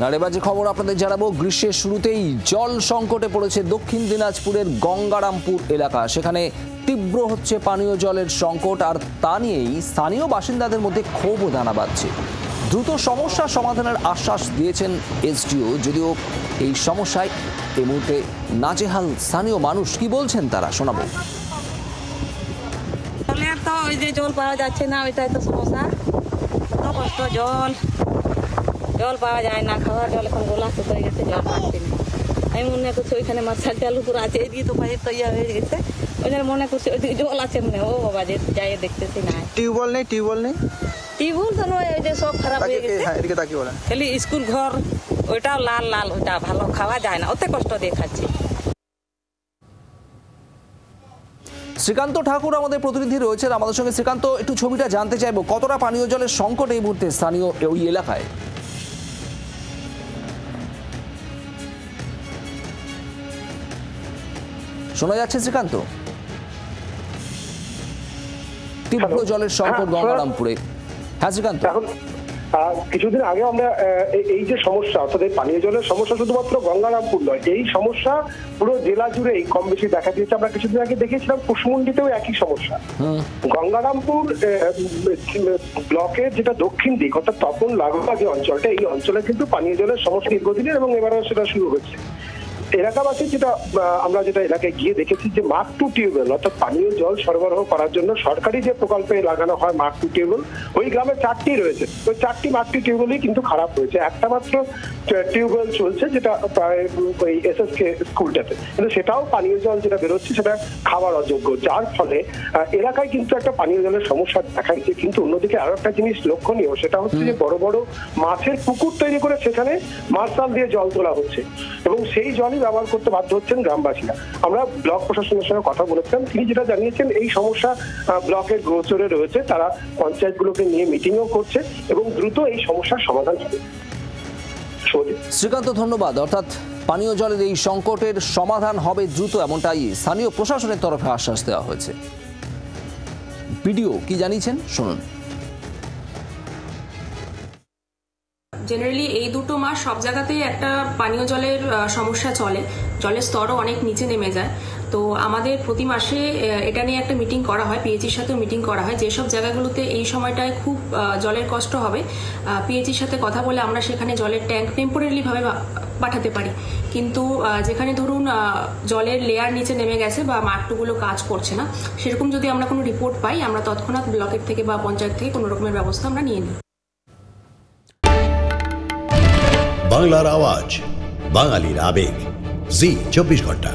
আর এবার যে খবর আপনাদের জানাবো, গ্রীষ্মের শুরুতেই জল সংকটে পড়েছে দক্ষিণ দিনাজপুরের গঙ্গারামপুর এলাকা। সেখানে তীব্র হচ্ছে পানীয় জলের সংকট, আর তা নিয়েই স্থানীয় বাসিন্দাদের মধ্যে ক্ষোভও দানা বাঁধছে। দ্রুত সমস্যার সমাধানের আশ্বাস দিয়েছেন এসডিও, যদিও এই সমস্যায় এই মুহূর্তে নাজেহাল স্থানীয় মানুষ। কি বলছেন তারা শোনাবো। তো ওই যে জল পাওয়া যাচ্ছে না, ওইটাই তো সমস্যা। কষ্ট, জল পাওয়া যায় না, খাওয়ার জল এখন গোলা হয়ে গেছে, জল পাচ্ছি না। আমি মনে করছি ওইখানে মার্শাল চালু করে আছে, এদিকে তো পাইপ তৈরি হয়ে গেছে, ওই জন্য মনে করছি ওইদিকে জল আছে মনে। ও বাবা, যে যাই দেখতেছি না। টিউবওয়েল নেই? টিউবওয়েল তো নয়, ওই যে সব খারাপ হয়ে গেছে। খালি স্কুল ঘর, ওইটাও লাল লাল, ওইটা ভালো খাওয়া যায় না, ওতে কষ্ট দিয়ে খাচ্ছি। শ্রীকান্ত ঠাকুর আমাদের প্রতিনিধি রয়েছেন আমাদের সঙ্গে। শ্রীকান্ত, একটু ছবিটা জানতে চাইবো, কতটা পানীয় জলের সংকট এই মুহূর্তে স্থানীয় ওই এলাকায়? শোনা যাচ্ছে শ্রীকান্ত? তীব্র জলের সংকট গঙ্গারামপুরে। হ্যাঁ শ্রীকান্ত। কিছুদিন আগে আমরা এই যে সমস্যা, অর্থাৎ পানীয় জলের সমস্যা শুধুমাত্র গঙ্গারামপুর নয়, এই সমস্যা পুরো জেলা জুড়েই কম বেশি দেখা দিয়েছে। আমরা কিছুদিন আগে দেখেছিলাম কুশমুন্ডিতেও একই সমস্যা। গঙ্গারামপুর ব্লকের যেটা দক্ষিণ দিক, অর্থাৎ তপন লাগোয়া যে অঞ্চলটা, এই অঞ্চলে কিন্তু পানীয় জলের সমস্যা দীর্ঘদিনের, এবং এবারও সেটা শুরু হচ্ছে। এলাকাবাসী আমরা যেটা এলাকায় গিয়ে দেখেছি যে মার্ক টু টিউবওয়েল, অর্থাৎ পানীয় জল সরবরাহ করার জন্য সরকারি যে প্রকল্পে লাগানো হয় মার্ক টু টিউবওয়েল, ওই গ্রামে 4টি রয়েছে। ওই 4টি মার্ক টু টিউবওয়েলই কিন্তু খারাপ হয়েছে। একটা মাত্র টিউবওয়েল চলছে, যেটা ওই এসএসকে স্কুলটাতে, কিন্তু সেটাও পানীয় জল যেটা বেরোচ্ছে সেটা খাওয়ার অযোগ্য, যার ফলে এলাকায় কিন্তু একটা পানীয় জলের সমস্যা দেখা দিচ্ছে। কিন্তু অন্যদিকে আরো একটা জিনিস লক্ষণীয়, সেটা হচ্ছে যে বড় বড় মাছের পুকুর তৈরি করে সেখানে মার্শাল দিয়ে জল তোলা হচ্ছে, এবং সেই জলই ব্যবহার করতে বাধ্য হচ্ছেন গ্রামবাসীরা। আমরা ব্লক প্রশাসনের সঙ্গে কথা বলেছিলাম, তিনি যেটা জানিয়েছেন এই সমস্যা ব্লকের গোচরে রয়েছে, তারা পঞ্চায়েতগুলোকে নিয়ে মিটিংও করছে এবং দ্রুত এই সমস্যার সমাধান হবে। শ্রীকান্ত, ধন্যবাদ। অর্থাৎ পানীয় জলের এই সংকটের সমাধান হবে দ্রুত, এমনটাই স্থানীয় প্রশাসনের তরফে আশ্বাস দেওয়া হয়েছে। বিডিও কি জানিয়েছেন শুনুন। জেনারেলি এই দুটো মাস সব জায়গাতেই একটা পানীয় জলের সমস্যা চলে, জলের স্তরও অনেক নিচে নেমে যায়। তো আমাদের প্রতি মাসে এটা নিয়ে একটা মিটিং করা হয়, পিএইচির সাথেও মিটিং করা হয়। যেসব জায়গাগুলোতে এই সময়টায় খুব জলের কষ্ট হবে, পিএইচির সাথে কথা বলে আমরা সেখানে জলের ট্যাঙ্ক টেম্পোরারিলি ভাবে পাঠাতে পারি। কিন্তু যেখানে ধরুন জলের লেয়ার নিচে নেমে গেছে বা মাঠগুলো কাজ করছে না, সেরকম যদি আমরা কোনো রিপোর্ট পাই, আমরা তৎক্ষণাৎ ব্লকের থেকে বা পঞ্চায়েত থেকে কোনো রকমের ব্যবস্থা আমরা নিয়ে নিই। বাংলার আওয়াজ, বাঙালির আবেগ, জি 24 ঘন্টা।